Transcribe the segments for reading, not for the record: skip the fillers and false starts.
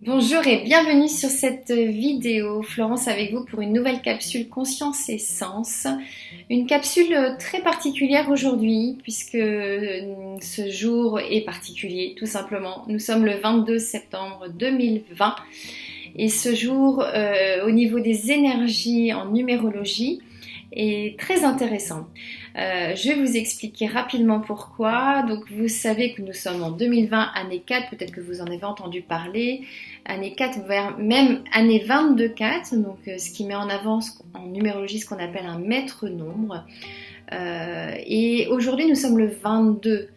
Bonjour et bienvenue sur cette vidéo. Florence avec vous pour une nouvelle capsule Conscience et Sens. Une capsule très particulière aujourd'hui puisque ce jour est particulier tout simplement. Nous sommes le 22 septembre 2020 et ce jour au niveau des énergies en numérologie est très intéressant. Je vais vous expliquer rapidement pourquoi. Donc vous savez que nous sommes en 2020, année 4, peut-être que vous en avez entendu parler, année 4 vers même année 22-4, donc ce qui met en avant en numérologie ce qu'on appelle un maître nombre. Et aujourd'hui nous sommes le 22.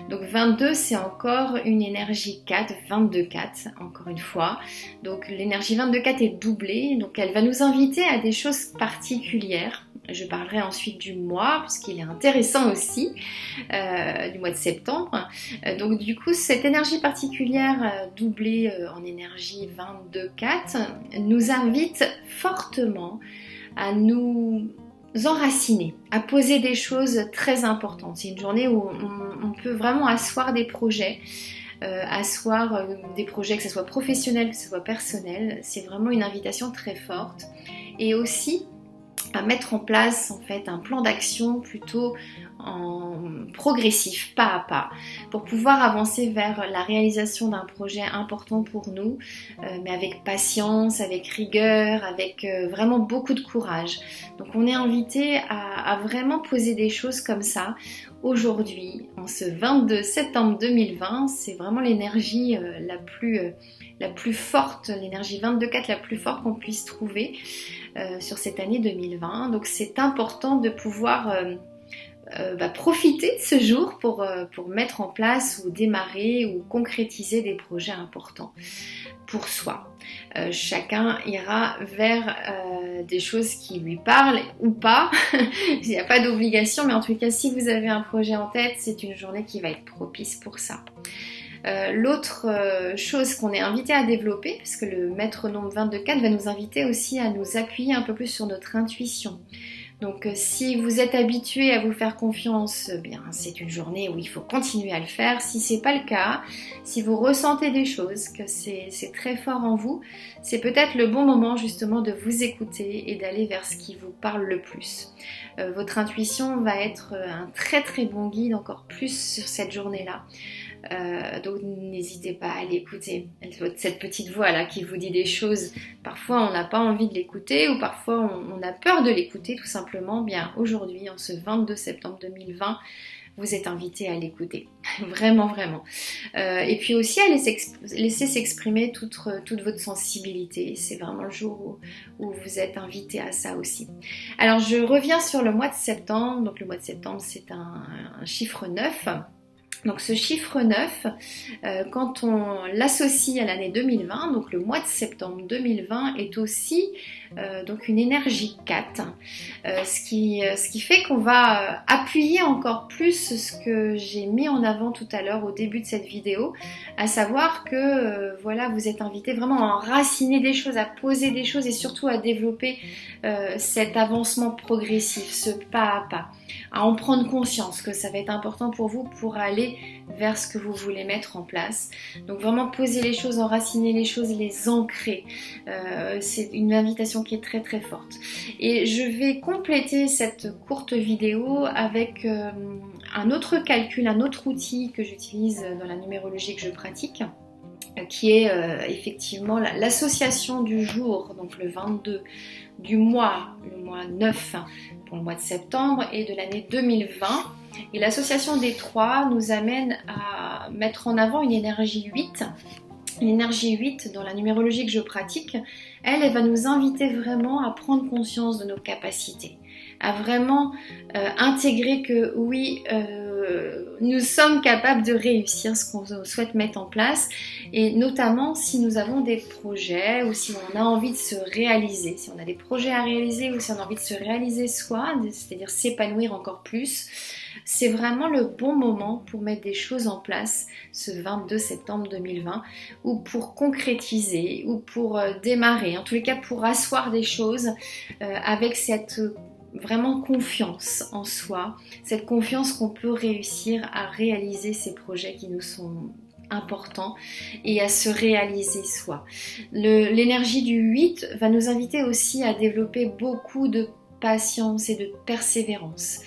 Donc 22 c'est encore une énergie 4, 22-4 encore une fois. Donc l'énergie 22-4 est doublée, donc elle va nous inviter à des choses particulières. Je parlerai ensuite du mois, puisqu'il est intéressant aussi, du mois de septembre. Donc du coup, cette énergie particulière doublée en énergie 22-4 nous invite fortement à nous enraciner, à poser des choses très importantes. C'est une journée où on peut vraiment asseoir des projets. Asseoir des projets, que ce soit professionnel, que ce soit personnel. C'est vraiment une invitation très forte. Et aussi à mettre en place en fait un plan d'action plutôt en progressif, pas à pas, pour pouvoir avancer vers la réalisation d'un projet important pour nous, mais avec patience, avec rigueur, avec vraiment beaucoup de courage. Donc on est invité à vraiment poser des choses comme ça. Aujourd'hui, en ce 22 septembre 2020, c'est vraiment l'énergie la plus forte, l'énergie 22-4 la plus forte qu'on puisse trouver sur cette année 2020. Donc c'est important de pouvoir profiter de ce jour pour mettre en place ou démarrer ou concrétiser des projets importants pour soi. Chacun ira vers des choses qui lui parlent ou pas. Il n'y a pas d'obligation, mais en tout cas, si vous avez un projet en tête, c'est une journée qui va être propice pour ça. L'autre chose qu'on est invité à développer, parce que le maître nombre 22-4 va nous inviter aussi à nous appuyer un peu plus sur notre intuition. Donc si vous êtes habitué à vous faire confiance, bien c'est une journée où il faut continuer à le faire. Si c'est pas le cas, si vous ressentez des choses, que c'est très fort en vous, c'est peut-être le bon moment justement de vous écouter et d'aller vers ce qui vous parle le plus. Votre intuition va être un très très bon guide encore plus sur cette journée-là. Donc n'hésitez pas à l'écouter. Cette petite voix là qui vous dit des choses, parfois on n'a pas envie de l'écouter ou parfois on a peur de l'écouter tout simplement. Bien aujourd'hui, en ce 22 septembre 2020, vous êtes invité à l'écouter. Vraiment, vraiment. Et puis aussi à laisser s'exprimer toute votre sensibilité. C'est vraiment le jour où vous êtes invité à ça aussi. Alors je reviens sur le mois de septembre. Donc le mois de septembre c'est un chiffre 9. Donc ce chiffre 9, quand on l'associe à l'année 2020, donc le mois de septembre 2020 est aussi donc une énergie 4, ce qui fait qu'on va appuyer encore plus ce que j'ai mis en avant tout à l'heure au début de cette vidéo, à savoir que voilà, vous êtes invité vraiment à enraciner des choses, à poser des choses et surtout à développer cet avancement progressif, ce pas à pas, à en prendre conscience que ça va être important pour vous pour aller vers ce que vous voulez mettre en place. Donc vraiment poser les choses, enraciner les choses, les ancrer. C'est une invitation qui est très très forte. Et je vais compléter cette courte vidéo avec un autre calcul, un autre outil que j'utilise dans la numérologie que je pratique, qui est effectivement l'association du jour, donc le 22, du mois, le mois 9 pour le mois de septembre et de l'année 2020. Et l'association des trois nous amène à mettre en avant une énergie 8. L'énergie 8 dans la numérologie que je pratique, elle va nous inviter vraiment à prendre conscience de nos capacités, à vraiment intégrer que oui, nous sommes capables de réussir ce qu'on souhaite mettre en place, et notamment si nous avons des projets ou si on a envie de se réaliser, si on a des projets à réaliser ou si on a envie de se réaliser soi, c'est-à-dire s'épanouir encore plus. C'est vraiment le bon moment pour mettre des choses en place ce 22 septembre 2020 ou pour concrétiser ou pour démarrer, en tous les cas pour asseoir des choses avec cette vraiment confiance en soi, cette confiance qu'on peut réussir à réaliser ces projets qui nous sont important et à se réaliser soi. L'énergie du 8 va nous inviter aussi à développer beaucoup de patience et de persévérance.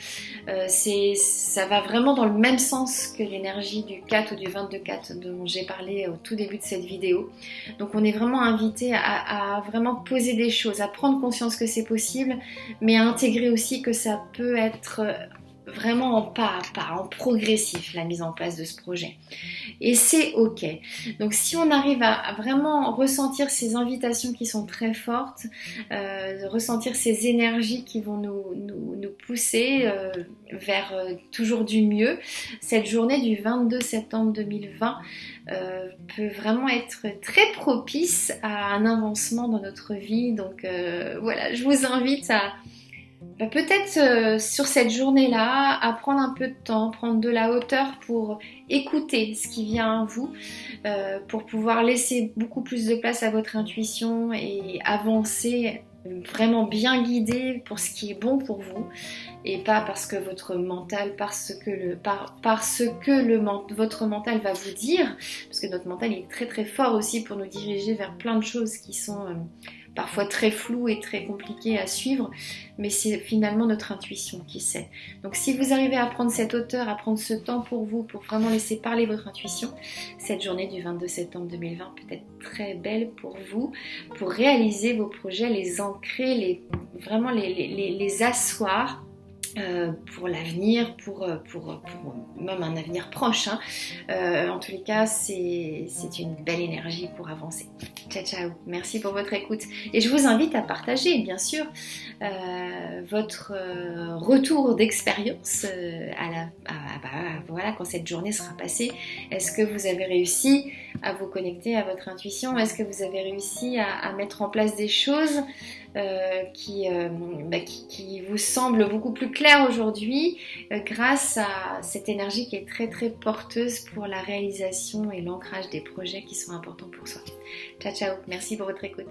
Ça va vraiment dans le même sens que l'énergie du 4 ou du 22-4 dont j'ai parlé au tout début de cette vidéo. Donc on est vraiment invité à vraiment poser des choses, à prendre conscience que c'est possible, mais à intégrer aussi que ça peut être vraiment en pas à pas, en progressif, la mise en place de ce projet. Et c'est ok. Donc si on arrive à vraiment ressentir ces invitations qui sont très fortes, ressentir ces énergies qui vont nous pousser vers toujours du mieux, cette journée du 22 septembre 2020 peut vraiment être très propice à un avancement dans notre vie. Donc voilà, je vous invite à peut-être sur cette journée-là, à prendre un peu de temps, prendre de la hauteur pour écouter ce qui vient à vous, pour pouvoir laisser beaucoup plus de place à votre intuition et avancer vraiment bien guidé pour ce qui est bon pour vous et pas parce que votre mental, votre mental va vous dire, parce que notre mental est très très fort aussi pour nous diriger vers plein de choses qui sont parfois très flou et très compliqué à suivre, mais c'est finalement notre intuition qui sait. Donc si vous arrivez à prendre cette hauteur, à prendre ce temps pour vous, pour vraiment laisser parler votre intuition, cette journée du 22 septembre 2020 peut être très belle pour vous, pour réaliser vos projets, les ancrer, vraiment les asseoir. Pour l'avenir, pour même un avenir proche. En tous les cas, c'est une belle énergie pour avancer. Ciao, ciao. Merci pour votre écoute. Et je vous invite à partager, bien sûr, votre retour d'expérience voilà, quand cette journée sera passée. Est-ce que vous avez réussi à vous connecter à votre intuition? Est-ce que vous avez réussi à mettre en place des choses qui vous semblent beaucoup plus claires aujourd'hui grâce à cette énergie qui est très très porteuse pour la réalisation et l'ancrage des projets qui sont importants pour soi. Ciao ciao, merci pour votre écoute.